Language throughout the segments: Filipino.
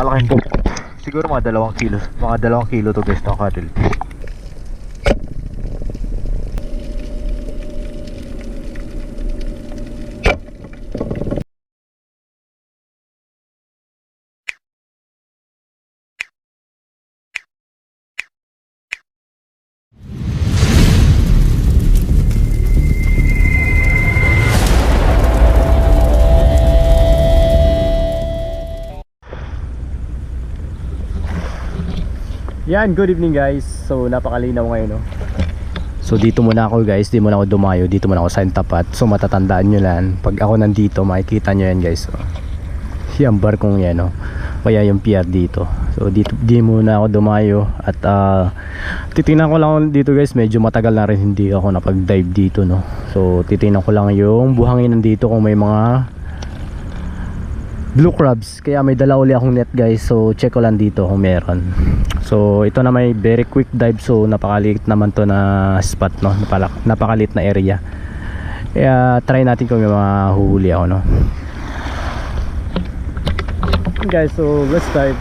Napakalaking po. Siguro mga 2 kilo. Mga 2 kilo to guys ng cuttlefish. Yan, good evening guys. So napakalinaw ngayon, no? So dito muna ako guys, di muna ako dumayo. Dito muna ako sa tapat. So matatandaan nyo lang, pag ako nandito makikita nyo yan guys, so, yung barkong yan, no? Kaya yung pier dito. So dito di muna ako dumayo. At titingnan ko lang dito guys, medyo matagal na rin hindi ako napag dive dito, no? So titingnan ko lang yung buhangin nandito kung may mga blue crabs. Kaya may dala uli akong net guys. So check ko lang dito kung meron. So ito na may very quick dive. So napakaliit naman to na spot, no? Napakaliit na area. Kaya try natin kung may mga huhuli ako, no? Okay, guys, so let's dive.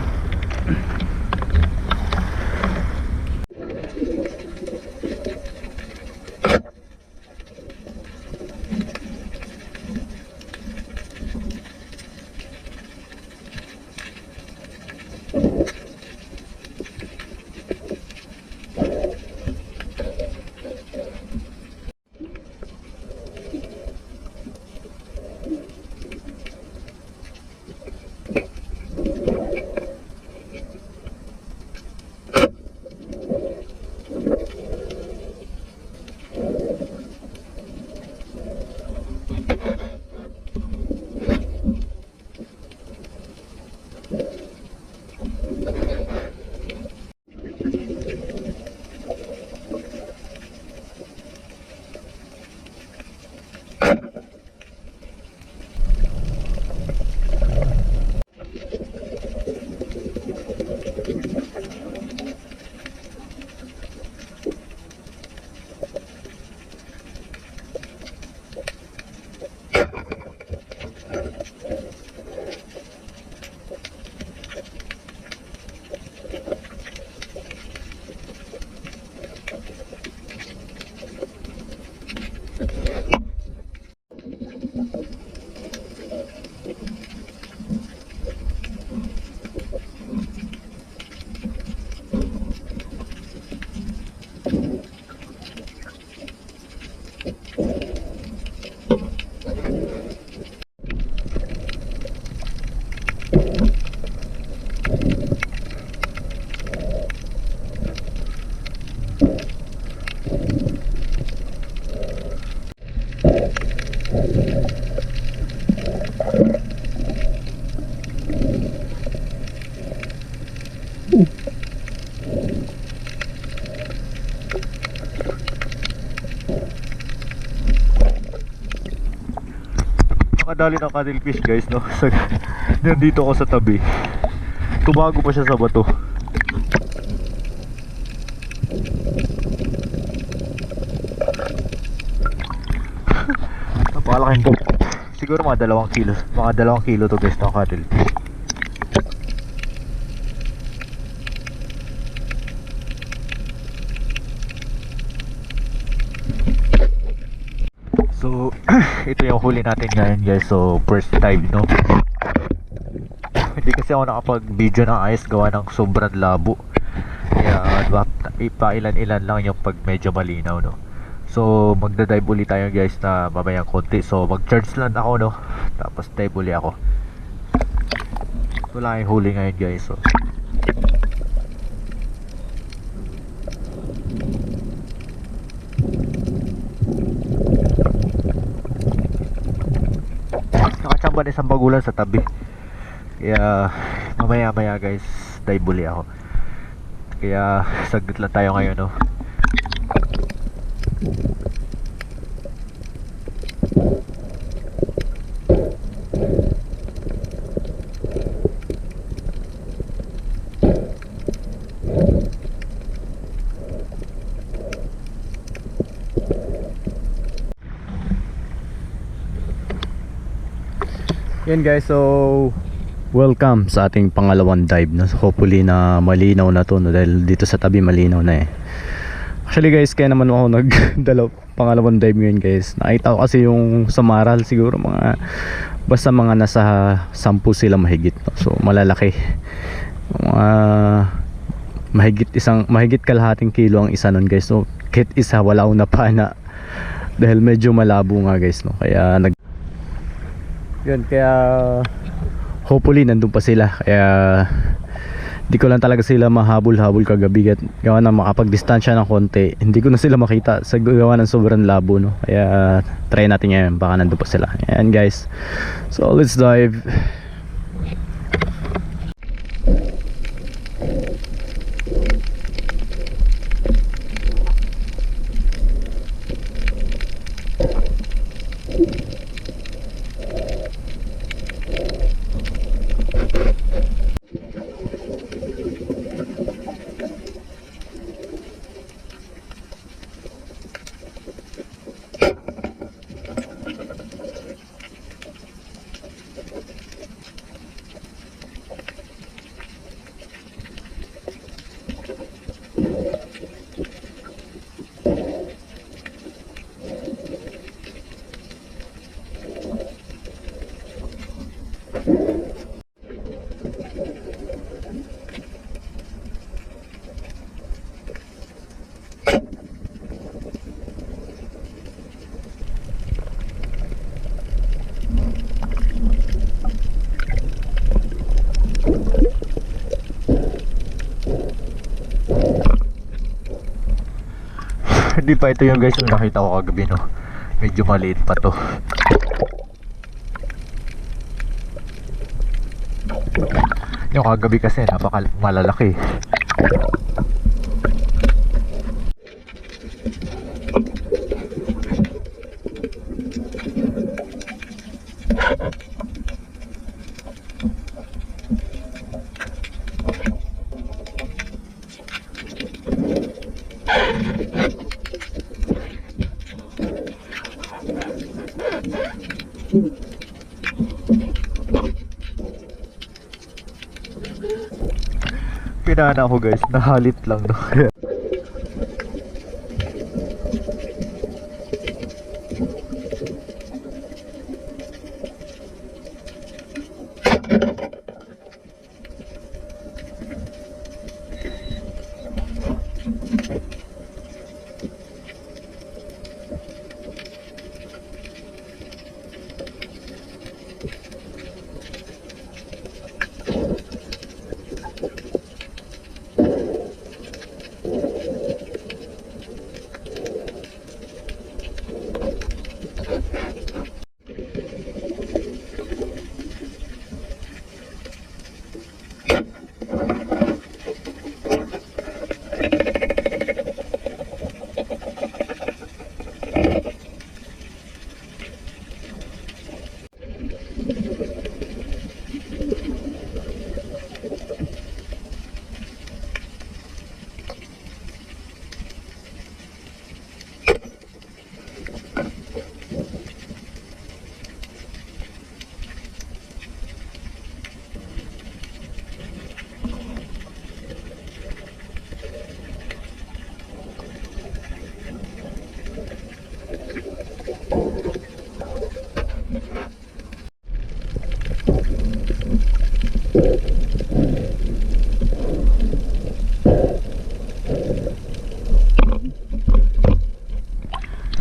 Nakadali ng cuttlefish guys, no? Nandito ako sa tabi. Tumago pa siya sa bato. Napakalaking po. Siguro mga 2 kilo. Mga 2 kilo to guys ng cuttlefish. So ito yung huli natin ngayon guys. So first dive, no? Hindi kasi ako nakapag video ng ayos gawa ng sobrang labo. Kaya ipailan-ilan lang yung pag medyo malinaw, no? So magda-dive ulit tayo guys na mamayang konti. So mag-charge lang ako, no? Tapos dive ulit ako. Wala yung huli ngayon guys. So nakachamba na isang bagulan sa tabi. Kaya mamaya guys dive uli ako. Kaya saglit lang tayo ngayon, no? Yan guys, so Welcome sa ating pangalawang dive, no? Hopefully na malinaw na to, no? Dahil dito sa tabi malinaw na eh. Actually guys, kaya naman ako nagdalaw pangalawang dive ngayon guys. Nakita ko kasi yung sa Maral, siguro basta mga nasa 10 sila mahigit, no? So malalaki. Mahigit kalahating kilo ang isa nun guys. So kahit isa wala akong napana dahil medyo malabo nga guys, no? Kaya kaya hopefully nandun pa sila. Kaya di ko lang talaga sila mahabol-habol kagabi at gawa na makapagdistansya ng konti. Hindi ko na sila makita sa gawa ng sobrang labo, no? Kaya try natin ngayon, baka nandun pa sila. Ayan guys, so let's dive. Hindi pa ito yung guys yung nakita ko kagabi, no? Medyo maliit pa to. Yung kagabi kasi malalaki. Pinana ko guys, nahalit lang, no?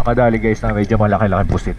Nakadali guys na medyo malaki-laki pusit.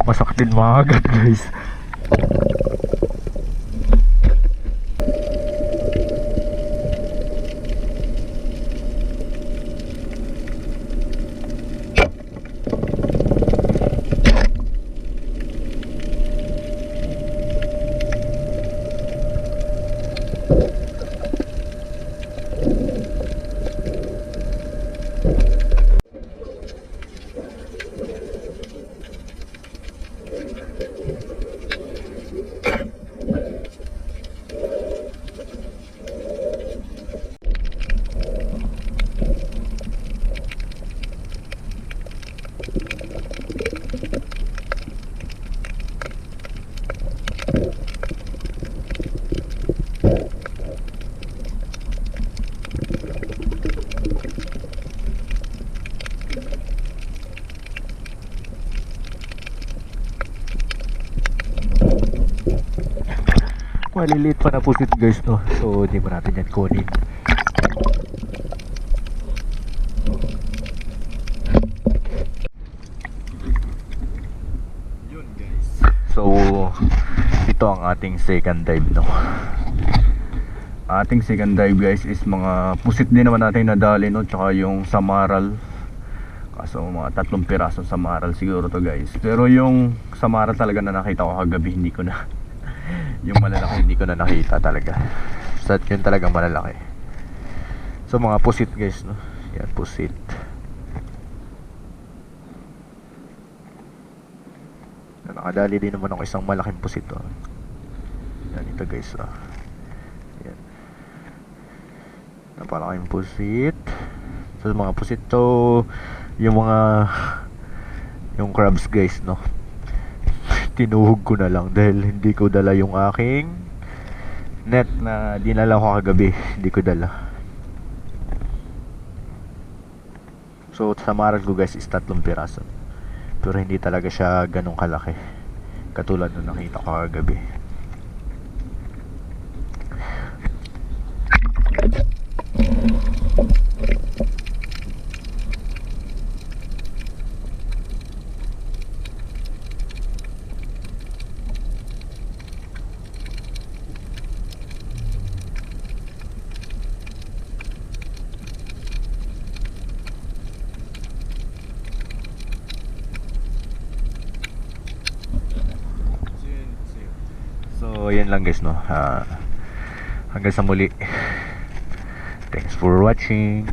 Masakit din mga agad guys. Maliliit pa na pusit guys, no? So hindi mo natin yan kunin. Yun guys. So ito ang ating second dive, no? Ating second dive guys is mga pusit din naman natin nadali, no? Tsaka yung samaral. Kaso mga 3 piraso samaral siguro to guys. Pero yung samaral talaga na nakita ko kagabi, hindi ko na yung malalaki hindi ko na nakita talaga. So yun talagang malalaki. So mga pusit guys, no? Yan pusit. Nakadali din naman ako isang malaking pusit, oh. Yan ito guys, oh. Yan. Napalaking pusit. So mga pusit to, yung crabs guys, no? Tinuhog ko na lang dahil hindi ko dala yung aking net na dinala ko kagabi. Hindi ko dala. So sa maral ko guys is 3 piraso, pero hindi talaga siya ganun kalaki katulad nung nakita ko kagabi. So yan lang guys, no? Hanggang sa muli. Thanks for watching.